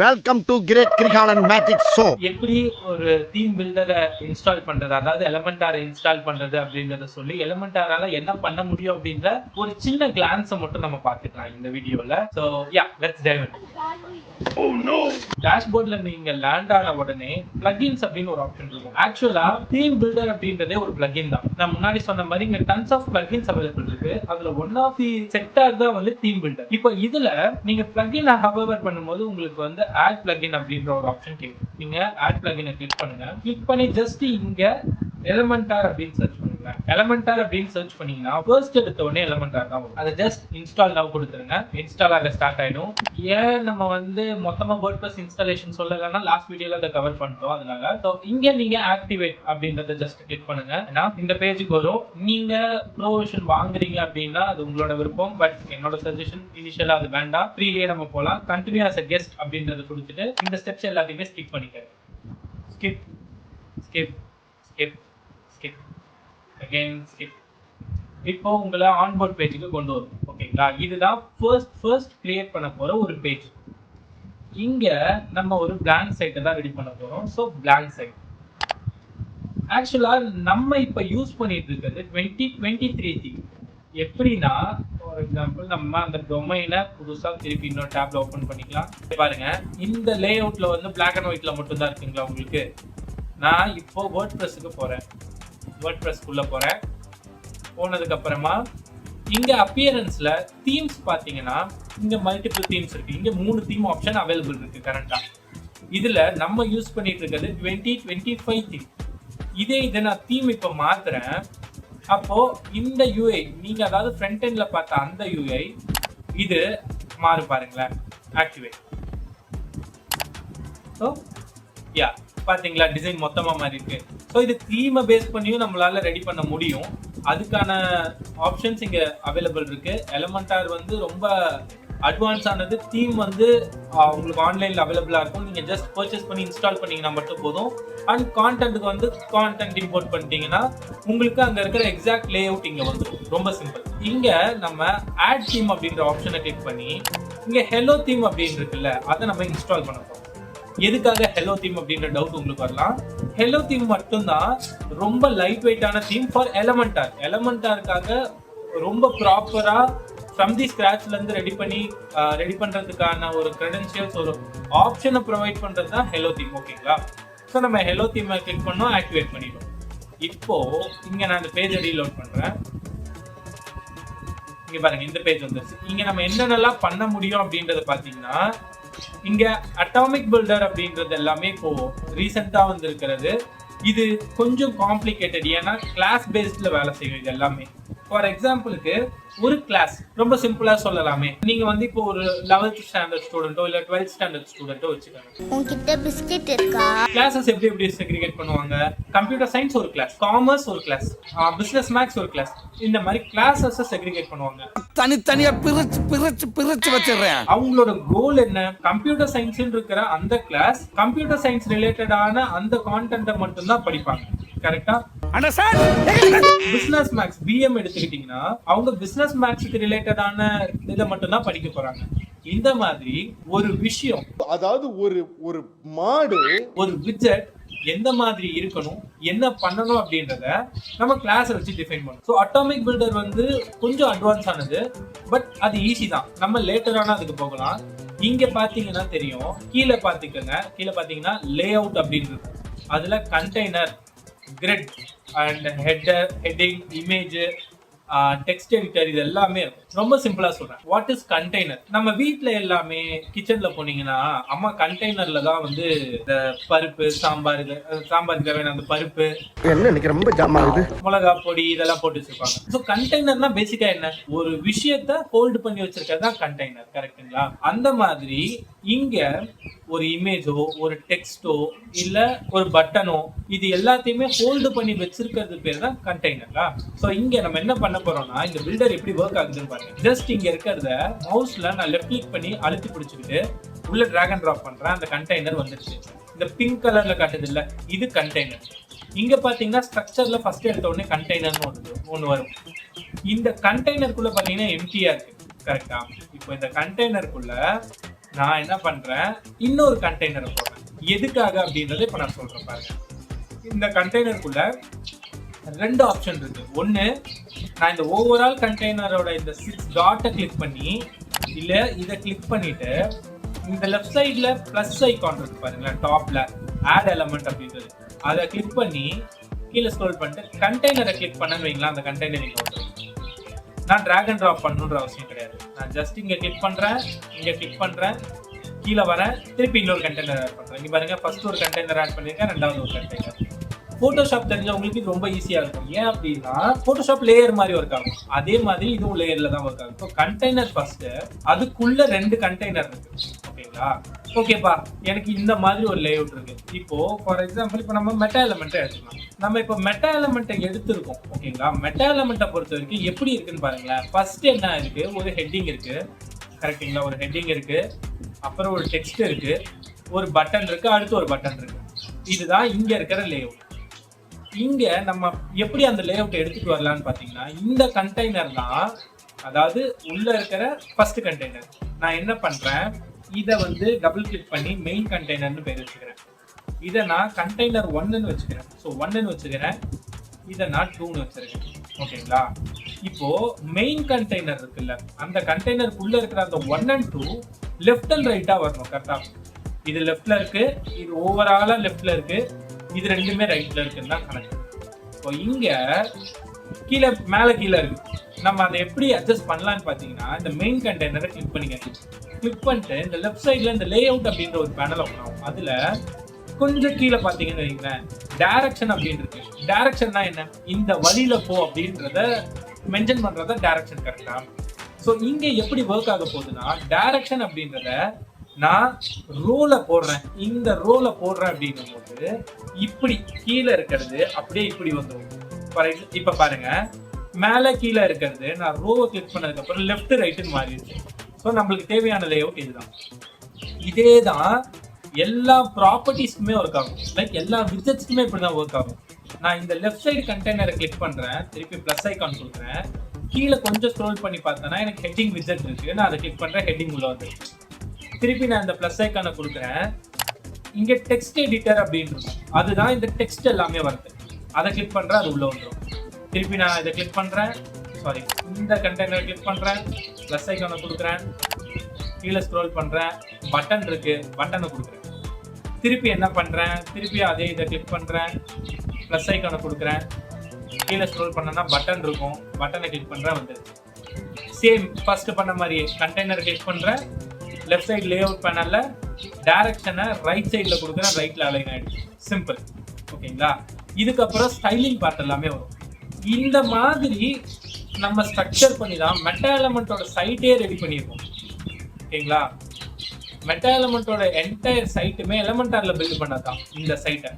Welcome to great Kirikalan magic show. எப்படி ஒரு theme பில்டரை install பண்றது, அதாவது எலமெண்டாரை இன்ஸ்டால் பண்றது அப்படின்றத சொல்லி எலமெண்டாரால என்ன பண்ண முடியும் அப்படின்ற ஒரு சின்ன கிளான்ஸை மட்டும் நம்ம பார்த்துக்கலாம் இந்த வீடியோல. So yeah, let's dive in. Oh no. டேஷ்போர்ட்ல நீங்க லேண்ட் ஆன உடனே பிளகின்ஸ் அப்படின்னு ஒரு ஆப்ஷன் இருக்கும். ஆக்சுவலா தீம் பில்டர் அப்படின்றதே ஒரு பிளகின் தான். நான் முன்னாடி சொன்ன மாதிரி இங்க டன்ஸ் ஆஃப் பிளகின்ஸ் அவைலபிள் இருக்கு. அதுல ஒன் ஆஃப் தி செக்டார் தான் வந்து தீம் பில்டர். இப்போ இதுல நீங்க பிளகின் ஹவர்வர் பண்ணும்போது உங்களுக்கு வந்து ஆட் பிளகின் அப்படின்ற ஒரு ஆப்ஷன் கேட்கும். நீங்க ஆட் பிளகினை கிளிக் பண்ணுங்க. கிளிக் பண்ணி ஜஸ்ட் இங்க எலமெண்டார் அப்படின்னு சர்ச் பண்ணுங்க. எலமெண்டார் அப்படின்னு சர்ச் பண்ணீங்கன்னா ஃபர்ஸ்ட் எடுத்த உடனே எலமெண்டார் தான் வரும். அதை ஜஸ்ட் இன்ஸ்டால் நவ் கொடுத்துருங்க. இன்ஸ்டால் ஆக ஸ்டார்ட் ஆயிடும். ஏன் நம்ம வந்து மொத்தமா WordPress இன்ஸ்டாலேஷன் சொல்லலன்னா லாஸ்ட் வீடியோல அதை கவர் பண்ணிட்டோம். அதனால ஸோ இங்க நீங்க ஆக்டிவேட் அப்படின்றத ஜஸ்ட் கிளிக் பண்ணுங்க. ஏன்னா இந்த பேஜுக்கு வரும். நீங்க ப்ரோ வெர்ஷன் வாங்குறீங்க அப்படின்னா அது உங்களோட விருப்பம். பட் என்னோட சஜஷன் இனிஷியலா அது வேண்டாம். ஃப்ரீயே நம்ம போகலாம். கண்டினியூ ஆஸ் அ கெஸ்ட் அப்படின்றத கொடுத்துட்டு இந்த ஸ்டெப்ஸ் எல்லாத்தையுமே ஸ்கிப் பண்ணிக்கிறேன். Skip skip skip skip again skip. இப்போ உங்களை ஆன்போர்ட் பேஜுக்கு கொண்டு வரும். ஓகேங்களா? இதுதான் ஃபர்ஸ்ட் கிரியேட் பண்ண போற ஒரு பேஜ். இங்க நம்ம ஒரு blank சைட்டை தான் ரெடி பண்ண போறோம். So blank side. ஆக்சுவலா நம்ம இப்ப யூஸ் பண்ணிட்டு இருக்கிறது 2023 தீம். எப்படின்னா ஃபார் எக்ஸாம்பிள் நம்ம அந்த டொமைனை புதுசா திருப்பி இன்னொரு டேப்ல ஓபன் பண்ணிக்கலாம். பாருங்க, இந்த லே அவுட்ல வந்து பிளாக் அண்ட் ஒயிட்ல மட்டும் தான் இருக்குங்களா உங்களுக்கு. நான் இப்போ வேர்ட்பிரஸ்க்கு போறேன். வேர்ட்பிரஸ்க்குள்ள போறேன். போனதுக்கு அப்புறமா இங்க அப்பியரன்ஸ்ல தீம்ஸ் பாத்தீங்கன்னா இங்க மல்டிபிள் தீம்ஸ் இருக்கு. இங்க 3 தீம் ஆப்ஷன் அவைலபிள் இருக்கு கரண்டா. இதுல நம்ம யூஸ் பண்ணிட்டு இருக்கிறது 2025 தீம். இதை நான் தீம் இப்ப மாத்துறேன். அப்போ இந்த யூஐ நீங்க அதாவது ஃப்ரண்ட் எண்ட்ல பார்த்த அந்த யூஐ இது மாறு பாருங்களேன். ஆக்டிவேட். ஸோ யா, பாத்தீங்களா டிசைன் மொத்தமா மாதிரி இருக்கு. ஸோ இது தீமை பேஸ் பண்ணியும் நம்மளால ரெடி பண்ண முடியும். அதுக்கான ஆப்ஷன்ஸ் இங்க அவைலபிள் இருக்கு. எலமெண்டார் வந்து ரொம்ப அட்வான்ஸ் ஆனது. தீம் வந்து உங்களுக்கு ஆன்லைன்ல அவைலபிளா இருக்கும். நீங்க ஜஸ்ட் பர்ச்சேஸ் பண்ணி இன்ஸ்டால் பண்ணீங்கன்னா மட்டும் போதும். அண்ட் கான்டென்ட்டுக்கு வந்து கான்டென்ட் இம்போர்ட் பண்ணிட்டீங்கன்னா உங்களுக்கு அங்க இருக்கிற எக்ஸாக்ட் லே அவுட் இங்க வந்துடும். ரொம்ப சிம்பிள். இங்க நம்ம ஆட் தீம் அப்படின்ற ஆப்ஷனை கிளிக் பண்ணி இங்க ஹெலோ தீம் அப்படின்னு இருக்குல்ல, அதை நம்ம இன்ஸ்டால் பண்ண போறோம். எதுக்காக ஹெலோ தீம் அப்படின்ற டவுட் உங்களுக்கு வரலாம். ஹெலோ தீம் மட்டும்தான் ரொம்ப லைட் வெயிட்டான தீம் ஃபார் எலமெண்டார். எலமெண்டாருக்காக ரொம்ப ப்ராப்பரா ஃப்ரம் தி ஸ்கிராச்ல இருந்து ரெடி பண்றதுக்கான ஒரு கிரெடென்ஷியல்ஸ், ஒரு ஆப்ஷனை ப்ரொவைட் பண்றது தான் ஹெலோ தீம். ஓகேங்களா? ஸோ நம்ம ஹெலோ தீமை கிளிக் பண்ணோம், ஆக்டிவேட் பண்ணிட்டோம். இப்போ இங்க நான் இந்த பேஜை ரீலோட் பண்றேன். இங்க பாருங்க, இந்த பேஜ் வந்துருச்சு. இங்க நம்ம என்னென்னலாம் பண்ண முடியும் அப்படின்றத பாத்தீங்கன்னா இங்க அட்டாமிக் பில்டர் அப்படின்றது எல்லாமே இப்போ ரீசெண்டா வந்து இருக்கிறது. இது கொஞ்சம் காம்ப்ளிகேட்டட். ஏன்னா கிளாஸ் பேஸ்ட்ல வேலை செய்யும் இது எல்லாமே. ஃபார் எக்ஸாம்பிளுக்கு ஒரு கிளாஸ் ரொம்ப சிம்பிளா சொல்லலாமே. நீங்க வந்து இப்போ ஒரு 11th ஸ்டாண்டர்ட் ஸ்டூடெண்டோ இல்ல 12th ஸ்டாண்டர்ட் ஸ்டூடெண்டோ வச்சுக்கோங்க. உங்ககிட்ட பிஸ்கட் இருக்கா? கிளாஸஸ் எப்படி செக்ரிகேட் பண்ணுவாங்க? கம்ப்யூட்டர் சயின்ஸ் ஒரு கிளாஸ், காமர்ஸ் ஒரு கிளாஸ், பிசினஸ் மேக்ஸ் ஒரு கிளாஸ். இந்த மாதிரி கிளாஸஸ் செக்ரிகேட் பண்ணுவாங்க. தனித்தனியா பிரிச்சு வச்சிடுறேன். அவங்களோட கோல் என்ன? கம்ப்யூட்டர் சயின்ஸ் இருக்கிற அந்த கிளாஸ் கம்ப்யூட்டர் சயின்ஸ் ரிலேட்டடான அந்த கான்டென்ட்டை மட்டும் தான் படிப்பாங்க. கரெக்டா? பிசினஸ் மேக்ஸ் பிஎம் எடுத்துக்கிட்டீங்கன்னா அவங்க பிசினஸ் மேக்ஸ்க்கு ரிலேட்டடான இதை மட்டும் தான் படிக்க போறாங்க. இந்த மாதிரி ஒரு விஷயம், அதாவது ஒரு மாடு, ஒரு விட்ஜெட் எந்த மாதிரி இருக்கணும், என்ன பண்ணணும் அப்படின்றத நம்ம கிளாஸ் வச்சு டிஃபைன் பண்ணணும். ஸோ அட்டாமிக் பில்டர் வந்து கொஞ்சம் அட்வான்ஸ் ஆனது. பட் அது ஈஸி தான். நம்ம லேட்டரான அதுக்கு போகலாம். இங்க பாத்தீங்கன்னா தெரியும், கீழே பாத்தீங்கன்னா லே அவுட் அப்படின்னு இருக்கும். அதுல container, grid and header, heading, image, text editor, இது எல்லாமே ரொம்ப சிம்பிளா சொல்றேன். What is container? நம்ம வீட்ல எல்லாமே கிச்சன்ல போனீங்கன்னா அம்மா கண்டெய்னர்ல தான் வந்து இந்த பருப்பு, சாம்பாருக்கு தேவையான அந்த பருப்பு, என்ன இன்னைக்கு ரொம்ப ஜாம் ஆகுது, மிளகா பொடி இதெல்லாம் போட்டு வச்சிருப்பாங்க. ஸோ கண்டெய்னர்னா பேசிக்கா என்ன? ஒரு விஷயத்த ஹோல்டு பண்ணி வச்சிருக்கிறது தான் கண்டெய்னர். கரெக்டுங்களா? அந்த மாதிரி இங்க ஒரு இமேஜோ, ஒரு டெக்ஸ்டோ, இல்ல ஒரு பட்டனோ, இது எல்லாத்தையுமே ஹோல்டு பண்ணி வச்சிருக்கிறது பேர் தான் கண்டெய்னரா? ஸோ இங்க நம்ம என்ன பண்ண போறோம்னா, இந்த பில்டர் எப்படி ஒர்க் ஆகுதுன்னு பாருங்க. ஜஸ்ட் இங்க இருக்கிறத மவுஸ்ல நான் லெஃப்ட் கிளிக் பண்ணி அழுத்தி பிடிச்சிக்கிட்டு உள்ள டிராக் அண்ட் டிராப் பண்றேன். அந்த கண்டெய்னர் வந்துருச்சு. இந்த பிங்க் கலர்ல காட்டுது இல்ல, இது கண்டெய்னர். இங்க பாத்தீங்கன்னா ஸ்ட்ரக்சர்ல ஃபர்ஸ்ட் எடுத்த உடனே கண்டெய்னர்னு ஒன்று வரும். இந்த கண்டெய்னருக்குள்ள பாத்தீங்கன்னா எம்டியா இருக்கு. கரெக்டா? இப்போ இந்த கண்டெய்னருக்குள்ள நான் என்ன பண்றேன், இன்னொரு கண்டெய்னரை போடுறேன். எதுக்காக அப்படின்றத இப்ப நான் சொல்றேன் பாருங்க. இந்த கண்டெய்னருக்குள்ள 2 ஆப்ஷன் இருக்கு. ஒன்னு, நான் இந்த ஓவரால் கண்டெய்னரோட இந்த 6 டாட்டை கிளிக் பண்ணி, இல்ல இதை கிளிக் பண்ணிட்டு இந்த லெஃப்ட் சைட்ல பிளஸ் ஐகான் இருக்கு பாருங்க, டாப்ல ஆட் எலமெண்ட் அப்படின்றது, அதை கிளிக் பண்ணி கீழே ஸ்க்ரோல் பண்ணிட்டு கண்டெய்னரை கிளிக் பண்ணன்னு வைங்களா, அந்த கண்டெய்னர் இங்க வந்துடும். நான் டிராக் அண்ட் ட்ராப் பண்ணணுன்ற அவசியம் கிடையாது. நான் ஜஸ்ட் இங்க கிளிக் பண்றேன், இங்க கிளிக் பண்றேன், கீழே வரேன், திருப்பி இன்னொரு கண்டெய்னர் ஆட் பண்றேன். இங்க பாருங்க, ஃபர்ஸ்ட் ஒரு கண்டெய்னர் ஆட் பண்ணிருக்கேன், ரெண்டாவது ஒரு கண்டெய்னர். போட்டோஷாப் தெரிஞ்சவங்களுக்கு இது ரொம்ப ஈஸியா இருக்கும். ஏன் அப்படின்னா போட்டோஷாப் லேயர் மாதிரி ஒர்க் ஆகும், அதே மாதிரி இதுவும் லேயர்ல தான் ஒர்க் ஆகும். இப்போ கண்டெய்னர் ஃபர்ஸ்ட், அதுக்குள்ள 2 கண்டெய்னர் இருக்கு. ஓகேங்களா? ஓகேப்பா, எனக்கு இந்த மாதிரி ஒரு லேஅவுட் இருக்கு. இப்போ ஃபார் எக்ஸாம்பிள் இப்போ நம்ம மெட்டா எலமெண்ட்டை எடுத்துக்கலாம். நம்ம இப்போ மெட்டா எலமெண்ட்டை எடுத்திருக்கோம். ஓகேங்களா? மெட்டா எலமெண்ட்டை பொறுத்த வரைக்கும் எப்படி இருக்குன்னு பாருங்களேன். ஃபர்ஸ்ட் என்ன இருக்கு, ஒரு ஹெட்டிங் இருக்கு. கரெக்டுங்களா? ஒரு ஹெட்டிங் இருக்கு, அப்புறம் ஒரு டெக்ஸ்ட் இருக்கு, ஒரு பட்டன் இருக்கு, அடுத்து ஒரு பட்டன் இருக்கு. இதுதான் இங்க இருக்கிற லேஅவுட். இங்க நம்ம எப்படி அந்த லேஅவுட் எடுத்துட்டு வரலாம்னு பாத்தீங்கன்னா, இந்த கண்டெய்னர் தான், அதாவது உள்ள இருக்கிற ஃபர்ஸ்ட் கண்டெய்னர். நான் என்ன பண்றேன், இதை வந்து டபுள் கிளிக் பண்ணி மெயின் கண்டெய்னர்னு பேர் வச்சுக்கிறேன். இதை நான் கண்டெய்னர் 1ன்னு வச்சுக்கிறேன். ஸோ 1ன்னு வச்சுக்கிறேன், இதை நான் 2ன்னு வச்சிருக்கேன். ஓகேங்களா? இப்போ மெயின் கண்டெய்னர் இருக்குல்ல, அந்த கண்டெய்னருக்குள்ள இருக்கிற அந்த 1 and 2 லெஃப்ட் அண்ட் ரைட்டா வரணும். கரெக்டா? இது லெஃப்ட்ல இருக்கு, இது ஓவராலா லெஃப்ட்ல இருக்கு, இது ரெண்டுமே ரைட்ல இருக்குன்னு தான் கணக்கு. இப்போ இங்க கீழே மேல கீழே இருக்கு. நம்ம அதை எப்படி அட்ஜஸ்ட் பண்ணலாம்னு பாத்தீங்கன்னா, இந்த மெயின் கண்டெய்னரை கிளிக் பண்ணிக்க. கிளிக் பண்ணிட்டு இந்த லெஃப்ட் சைட்ல இந்த லேஅவுட் அப்படின்ற ஒரு பேனல் ஓப்பன் ஆகும். அதுல கொஞ்சம் கீழே பாத்தீங்கன்னு வைங்களேன், டைரக்ஷன் அப்படின்னு இருக்கு. டைரக்ஷன்னா என்ன, இந்த வழியில போ அப்படின்றத மென்ஷன் பண்றத டைரக்ஷன். கரெக்டா? ஸோ இங்க எப்படி ஒர்க் ஆக போகுதுன்னா, டைரக்ஷன் அப்படின்றத நான் ரோல போடுறேன். இந்த ரோல போடுறேன் அப்படின்னும் போது இப்படி கீழே இருக்கிறது அப்படியே இப்படி வந்துடும். இப்ப பாருங்க, மேல கீழே இருக்கிறது நான் ரோவை கிளிக் பண்ணதுக்கு அப்புறம் லெஃப்ட் ரைட்டுன்னு மாறிடுச்சு. ஸோ நம்மளுக்கு தேவையான லேஅவுட் இதுதான். இதே தான் எல்லா ப்ராப்பர்ட்டிஸ்க்குமே ஒர்க் ஆகும். லைக் எல்லா விஜெட்ஸ்க்குமே இப்படிதான் ஒர்க் ஆகும். நான் இந்த லெஃப்ட் சைடு கண்டெய்னரை கிளிக் பண்றேன், திருப்பி பிளஸ் ஐகான் கொடுக்குறேன், கீழே கொஞ்சம் ஸ்க்ரோல் பண்ணி பார்த்தேன்னா எனக்கு ஹெட்டிங் விஜெட் இருக்கு. நான் அதை கிளிக் பண்றேன், ஹெட்டிங் உள்ள வந்துருக்கு. திருப்பி நான் இந்த பிளஸ் ஐகானை கொடுக்குறேன், இங்க டெக்ஸ்ட் எடிட்டர் அப்படின்னு இருக்கும், அதுதான் இந்த டெக்ஸ்ட் எல்லாமே வருது. அதை கிளிக் பண்றேன், அது உள்ள வந்துடும். திருப்பி நான் இதை கிளிக் பண்றேன், சாரி இந்த கண்டெய்னர் கிளிக் பண்றேன், பிளஸ் ஐகானை கொடுக்குறேன், கீழே ஸ்க்ரோல் பண்றேன், பட்டன் இருக்கு, பட்டனை கொடுக்குறேன். திருப்பி என்ன பண்றேன், திருப்பி அதே இதை கிளிக் பண்றேன், பிளஸ் ஐகானை கொடுக்குறேன், கீழே ஸ்க்ரோல் பண்ணனா பட்டன் இருக்கும், பட்டனை கிளிக் பண்றேன், வந்துருச்சு. சேம் ஃபர்ஸ்ட் பண்ண மாதிரியே கண்டெய்னர் கிளிக் பண்றேன், லெஃப்ட் சைடு லேஅவுட் பேனல்ல டைரக்ஷனை ரைட் சைடுல கொடுக்குறேன், ரைட்ல அலைன் ஆயிடுச்சு. சிம்பிள். ஓகேங்களா? இதுக்கப்புறம் ஸ்டைலிங் பார்ட் எல்லாமே வரும். இந்த மாதிரி நம்ம ஸ்ட்ரக்சர் பண்ணி தான் மெட்டா எலமெண்டோட சைட்டே ரெடி பண்ணியிருக்கோம். ஓகேங்களா? மெட்டா எலமெண்டோட என்டையர் சைட்டுமே எலமெண்டார்ல பில்ட் பண்ணதான் இந்த சைட்டை.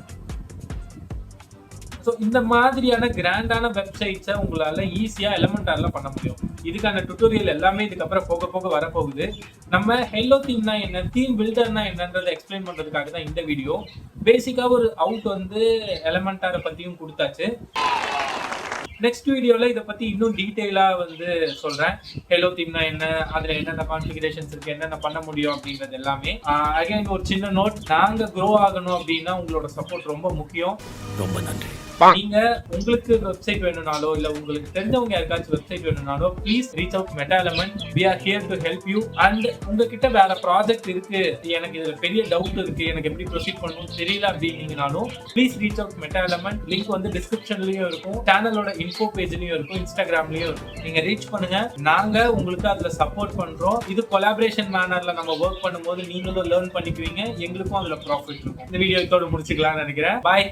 ஸோ இந்த மாதிரியான கிராண்டான வெப்சைட்ஸை உங்களால ஈஸியா எலமெண்டார்ல பண்ண முடியும். இதுக்கான டுட்டோரியல் எல்லாமே இதுக்கப்புறம் போக போக வரப்போகுது. நம்ம ஹெல்லோ தீம்னா என்ன, தீம் பில்டர்னா என்னன்றதை எக்ஸ்பிளைன் பண்றதுக்காக தான் இந்த வீடியோ. பேசிக்கா ஒரு அவுட் வந்து எலமெண்டாரை பத்தியும் கொடுத்தாச்சு. நெக்ஸ்ட் வீடியோல இதை பத்தி இன்னும் டீடைலா வந்து சொல்றேன். ஹெல்லோ தீம்னா என்ன, அதுல என்னென்ன கான்ஃபிகரேஷன்ஸ் இருக்கு, என்னென்ன பண்ண முடியும் அப்படின்றது எல்லாமே. அகைன் ஒரு சின்ன நோட், நாங்க க்ரோ ஆகணும் அப்படின்னா உங்களோட சப்போர்ட் ரொம்ப முக்கியம். ரொம்ப நன்றி. நீங்க உங்களுக்கு வெப்சைட் வேணும்னாலோ இல்ல உங்களுக்கு தெரிஞ்சவங்க யாருக்காச்சும் வெப்சைட் வேணும்னாலோ please reach out Meta Element. we are here to help you. And உங்ககிட்ட வேற ப்ராஜெக்ட் இருக்கு, எனக்கு இதுல பெரிய டவுட் இருக்கு, எனக்கு எப்படி ப்ரொசீட் பண்ணணும் தெரியல அப்படின்னீங்கனாலும் please reach out Meta Element. Link வந்து டிஸ்கிரிப்ஷன்லயும் இருக்கும், சேனலோட இன்ஃபோ பேஜ்லயும் இருக்கும், இன்ஸ்டாகிராம்லயும் இருக்கும். நீங்க ரீச் பண்ணுங்க, நாங்க உங்களுக்கு அதுல சப்போர்ட் பண்றோம். இது கொலாபரேஷன் மேனர்ல நம்ம ஒர்க் பண்ணும்போது நீங்களும் லேர்ன் பண்ணிக்குவீங்க, எங்களுக்கும் அதுல ப்ராஃபிட் இருக்கும். இந்த வீடியோ இதோட முடிச்சுக்கலாம்னு நினைக்கிறேன். பாய்.